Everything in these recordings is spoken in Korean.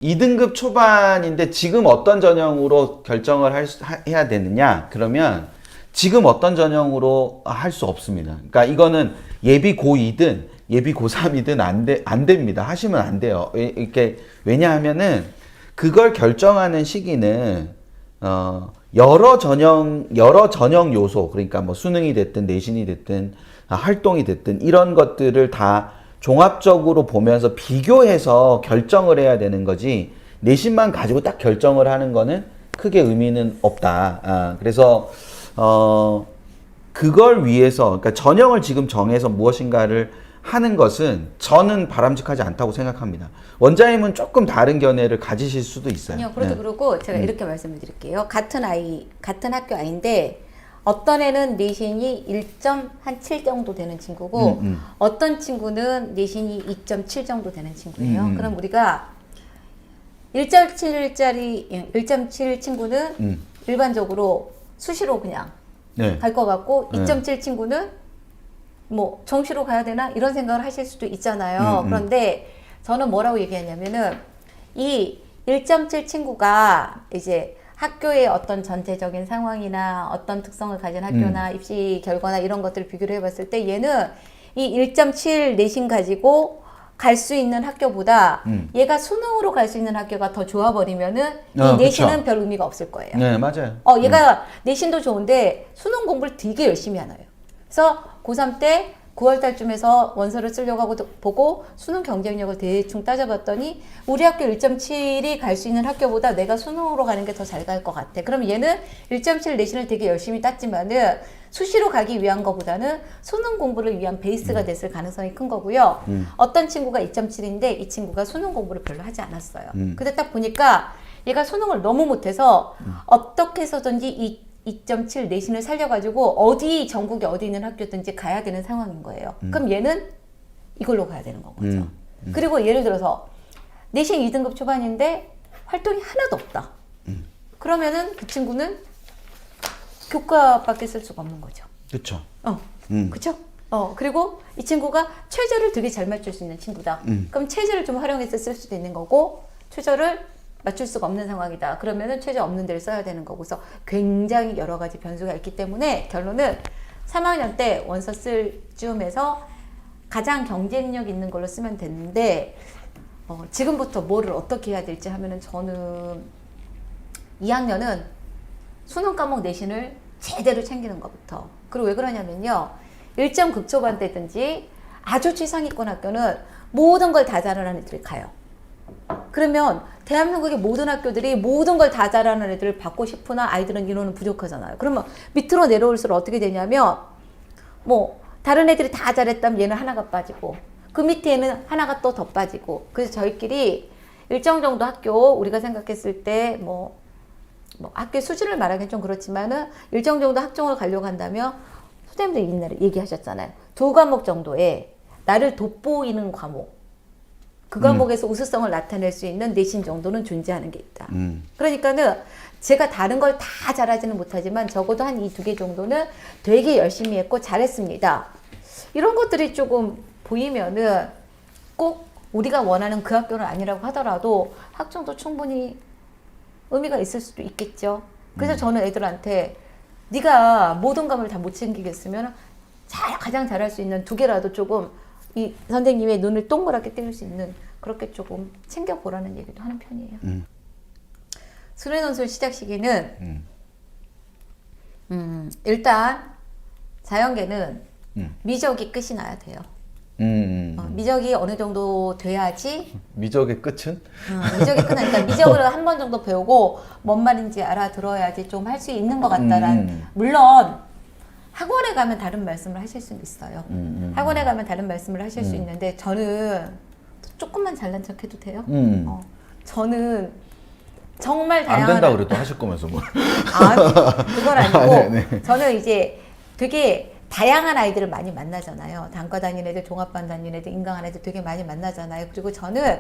2등급 초반인데 지금 어떤 전형으로 결정을 해야 되느냐? 그러면 지금 어떤 전형으로 할 수 없습니다. 그러니까 이거는 예비 고2든 예비 고3이든 안 됩니다. 하시면 안 돼요. 이렇게, 왜냐하면은 그걸 결정하는 시기는, 여러 전형 요소, 그러니까 뭐 수능이 됐든 내신이 됐든 활동이 됐든 이런 것들을 다 종합적으로 보면서 비교해서 결정을 해야 되는 거지, 내신만 가지고 딱 결정을 하는 거는 크게 의미는 없다. 그래서 그걸 위해서, 그러니까 전형을 지금 정해서 무엇인가를 하는 것은 저는 바람직하지 않다고 생각합니다. 원장님은 조금 다른 견해를 가지실 수도 있어요. 아니요, 그래도 그러고 제가 이렇게 말씀을 드릴게요. 같은 학교 아이인데 어떤 애는 내신이 1.7 정도 되는 친구고 어떤 친구는 내신이 2.7 정도 되는 친구예요. 그럼 우리가 1.7 친구는 일반적으로 수시로 그냥 갈 것 같고 2.7 친구는 뭐 정시로 가야 되나 이런 생각을 하실 수도 있잖아요. 그런데 저는 뭐라고 얘기하냐면은 이 1.7 친구가 이제 학교의 어떤 전체적인 상황이나 어떤 특성을 가진 학교나 입시 결과나 이런 것들을 비교를 해봤을 때 얘는 이 1.7 내신 가지고 갈 수 있는 학교보다 얘가 수능으로 갈 수 있는 학교가 더 좋아버리면은 이 내신은 그쵸. 별 의미가 없을 거예요. 네, 맞아요. 얘가 내신도 좋은데 수능 공부를 되게 열심히 하나요. 그래서 고3 때 9월 달쯤에서 원서를 쓰려고 하고 보고 수능 경쟁력을 대충 따져봤더니 우리 학교 1.7이 갈 수 있는 학교보다 내가 수능으로 가는 게 더 잘 갈 것 같아. 그럼 얘는 1.7 내신을 되게 열심히 땄지만은 수시로 가기 위한 것보다는 수능 공부를 위한 베이스가 됐을 가능성이 큰 거고요. 어떤 친구가 2.7인데 이 친구가 수능 공부를 별로 하지 않았어요. 근데 딱 보니까 얘가 수능을 너무 못해서 어떻게 해서든지 이 2.7 내신을 살려가지고 전국에 어디 있는 학교든지 가야 되는 상황인 거예요. 그럼 얘는 이걸로 가야 되는 거죠. 그리고 예를 들어서 내신 2등급 초반인데 활동이 하나도 없다. 그러면은 그 친구는 교과밖에 쓸 수가 없는 거죠. 그렇죠. 그쵸? 그리고 이 친구가 최저를 되게 잘 맞출 수 있는 친구다. 그럼 최저를 좀 활용해서 쓸 수도 있는 거고, 최저를 맞출 수가 없는 상황이다. 그러면은 최저 없는 데를 써야 되는 거고, 그래서 굉장히 여러 가지 변수가 있기 때문에 결론은 3학년 때 원서 쓸 즈음에서 가장 경쟁력 있는 걸로 쓰면 되는데, 지금부터 뭐를 어떻게 해야 될지 하면은 저는 2학년은 수능 과목 내신을 제대로 챙기는 것부터. 그리고 왜 그러냐면요. 1점 극초반 때든지 아주 최상위권 학교는 모든 걸 다 잘하는 애들이 가요. 그러면 대한민국의 모든 학교들이 모든 걸 다 잘하는 애들을 받고 싶으나 아이들은 인원은 부족하잖아요. 그러면 밑으로 내려올수록 어떻게 되냐면 뭐 다른 애들이 다 잘했다면 얘는 하나가 빠지고 그 밑에는 하나가 또 더 빠지고, 그래서 저희끼리 일정 정도 학교 우리가 생각했을 때 뭐 학교 수준을 말하기는 좀 그렇지만은 일정 정도 학종을 가려고 한다면 선생님들 옛날에 얘기하셨잖아요. 2과목 정도에 나를 돋보이는 과목, 그 과목에서 우수성을 나타낼 수 있는 내신 정도는 존재하는 게 있다. 그러니까는 제가 다른 걸 다 잘하지는 못하지만 적어도 한 이 2개 정도는 되게 열심히 했고 잘했습니다. 이런 것들이 조금 보이면은 꼭 우리가 원하는 그 학교는 아니라고 하더라도 학종도 충분히 의미가 있을 수도 있겠죠. 그래서 저는 애들한테 네가 모든 과목을 다 못 챙기겠으면 가장 잘할 수 있는 2개라도 조금 이 선생님의 눈을 동그랗게 띄울 수 있는 그렇게 조금 챙겨보라는 얘기도 하는 편이에요. 수련논술 시작 시기는 일단 자연계는 미적이 끝이 나야 돼요. 미적이 어느 정도 돼야지. 미적의 끝은? 미적이 끝나니까 미적을 한 번 정도 배우고 뭔 말인지 알아들어야지 좀 할 수 있는 것 같다라는. 물론 학원에 가면 다른 말씀을 하실 수는 있어요. 학원에 가면 다른 말씀을 하실 수 있는데 저는 조금만 잘난 척 해도 돼요? 저는 정말 다양한. 안 된다 그래도 하실 거면서 뭐. 아니, 그건 아니고 네네. 저는 이제 되게 다양한 아이들을 많이 만나잖아요. 단과 다니는 애들, 종합반 다니는 애들, 인강한 애들 되게 많이 만나잖아요. 그리고 저는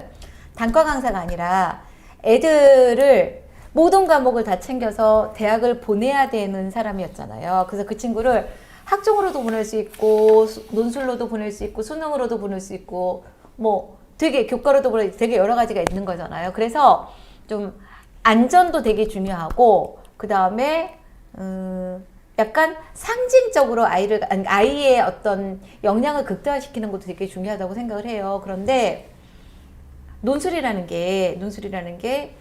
단과 강사가 아니라 애들을 모든 과목을 다 챙겨서 대학을 보내야 되는 사람이었잖아요. 그래서 그 친구를 학종으로도 보낼 수 있고 논술로도 보낼 수 있고 수능으로도 보낼 수 있고 뭐 되게 교과로도 보면 되게 여러 가지가 있는 거잖아요. 그래서 좀 안전도 되게 중요하고 그 다음에 약간 상징적으로 아이의 어떤 역량을 극대화시키는 것도 되게 중요하다고 생각을 해요. 그런데 논술이라는 게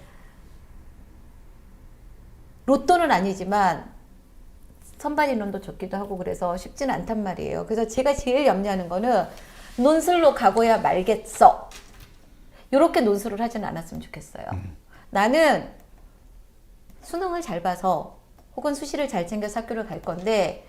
로또는 아니지만 선반 인원도 적기도 하고 그래서 쉽지는 않단 말이에요. 그래서 제가 제일 염려하는 거는 논술로 가고야 말겠어. 이렇게 논술을 하지는 않았으면 좋겠어요. 나는 수능을 잘 봐서 혹은 수시를 잘 챙겨서 학교를 갈 건데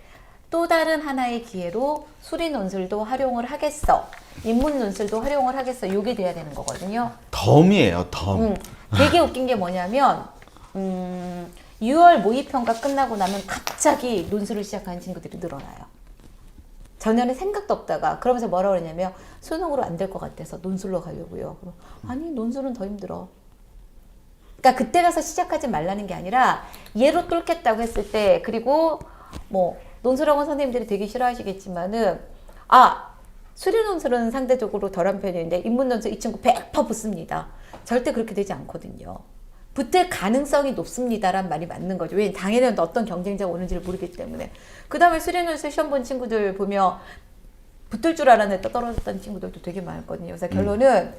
또 다른 하나의 기회로 수리 논술도 활용을 하겠어. 인문 논술도 활용을 하겠어. 이게 돼야 되는 거거든요. 덤이에요, 덤. 되게 웃긴 게 뭐냐면 6월 모의평가 끝나고 나면 갑자기 논술을 시작하는 친구들이 늘어나요. 전에는 생각도 없다가 그러면서 뭐라 그러냐면 수능으로 안 될 것 같아서 논술로 가려고요. 그럼 아니 논술은 더 힘들어. 그러니까 그때 가서 시작하지 말라는 게 아니라 얘로 뚫겠다고 했을 때 그리고 뭐 논술학원 선생님들이 되게 싫어하시겠지만은 수리 논술은 상대적으로 덜한 편인데 인문 논술 이 친구 100% 붙습니다. 절대 그렇게 되지 않거든요. 붙을 가능성이 높습니다란 말이 맞는 거죠. 왜냐면 당연히 어떤 경쟁자가 오는지를 모르기 때문에. 그 다음에 수리 논술 시험 본 친구들 보면 붙을 줄 알았는데 떨어졌다는 친구들도 되게 많았거든요. 그래서 결론은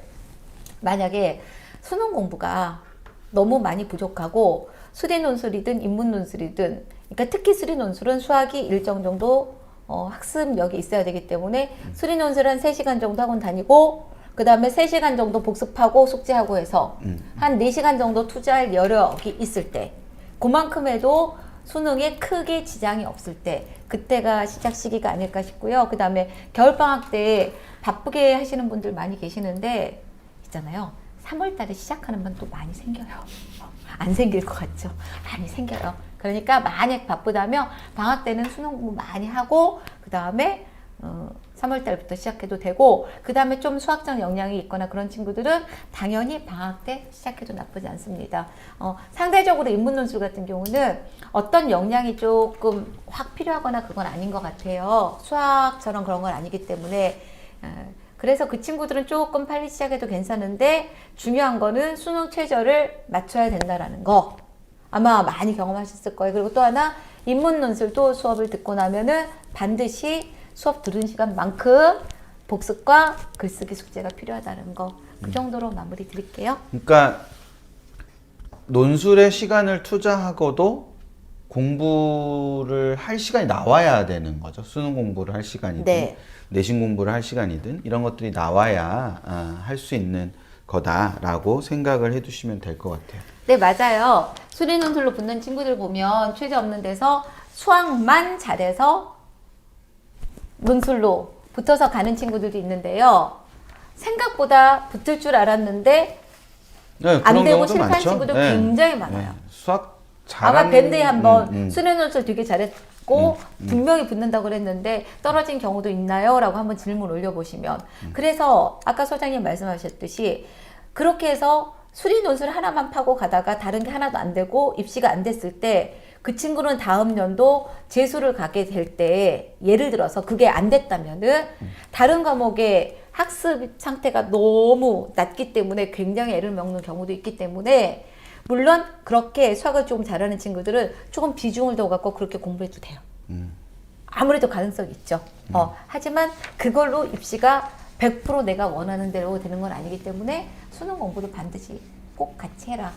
만약에 수능 공부가 너무 많이 부족하고 수리 논술이든 인문 논술이든 그러니까 특히 수리 논술은 수학이 일정 정도 학습력이 있어야 되기 때문에 수리 논술 한 3시간 정도 학원 다니고 그 다음에 3시간 정도 복습하고 숙제하고 해서 한 4시간 정도 투자할 여력이 있을 때 그만큼 해도 수능에 크게 지장이 없을 때 그때가 시작 시기가 아닐까 싶고요. 그 다음에 겨울방학 때 바쁘게 하시는 분들 많이 계시는데 있잖아요. 3월 달에 시작하는 분 또 많이 생겨요. 안 생길 것 같죠? 많이 생겨요. 그러니까 만약 바쁘다면 방학 때는 수능 공부 많이 하고 그 다음에 3월 달부터 시작해도 되고 그 다음에 좀 수학적 역량이 있거나 그런 친구들은 당연히 방학 때 시작해도 나쁘지 않습니다. 상대적으로 인문 논술 같은 경우는 어떤 역량이 조금 확 필요하거나 그건 아닌 것 같아요. 수학처럼 그런 건 아니기 때문에 그래서 그 친구들은 조금 빨리 시작해도 괜찮은데 중요한 거는 수능 최저를 맞춰야 된다라는 거 아마 많이 경험하셨을 거예요. 그리고 또 하나 인문 논술도 수업을 듣고 나면은 반드시 수업 들은 시간만큼 복습과 글쓰기 숙제가 필요하다는 거. 그 정도로 마무리 드릴게요. 그러니까 논술에 시간을 투자하고도 공부를 할 시간이 나와야 되는 거죠. 수능 공부를 할 시간이든 네. 내신 공부를 할 시간이든 이런 것들이 나와야 할 수 있는 거다라고 생각을 해두시면 될 것 같아요. 네, 맞아요. 수리 논술로 붙는 친구들 보면 최저 없는 데서 수학만 잘해서 논술로 붙어서 가는 친구들도 있는데요. 생각보다 붙을 줄 알았는데 네, 안 그런 되고 경우도 실패한 많죠. 친구들 네. 굉장히 많아요. 네. 수학 아마 밴드에 한번 수리 수리 논술 되게 잘했고 분명히 붙는다고 그랬는데 떨어진 경우도 있나요? 라고 한번 질문 올려보시면 그래서 아까 소장님 말씀하셨듯이 그렇게 해서 수리 논술 하나만 파고 가다가 다른 게 하나도 안 되고 입시가 안 됐을 때 그 친구는 다음 연도 재수를 가게 될 때 예를 들어서 그게 안 됐다면은 다른 과목의 학습 상태가 너무 낮기 때문에 굉장히 애를 먹는 경우도 있기 때문에 물론 그렇게 수학을 조금 잘하는 친구들은 조금 비중을 더 갖고 그렇게 공부해도 돼요. 아무래도 가능성이 있죠. 하지만 그걸로 입시가 100% 내가 원하는 대로 되는 건 아니기 때문에 수능 공부도 반드시 꼭 같이 해라.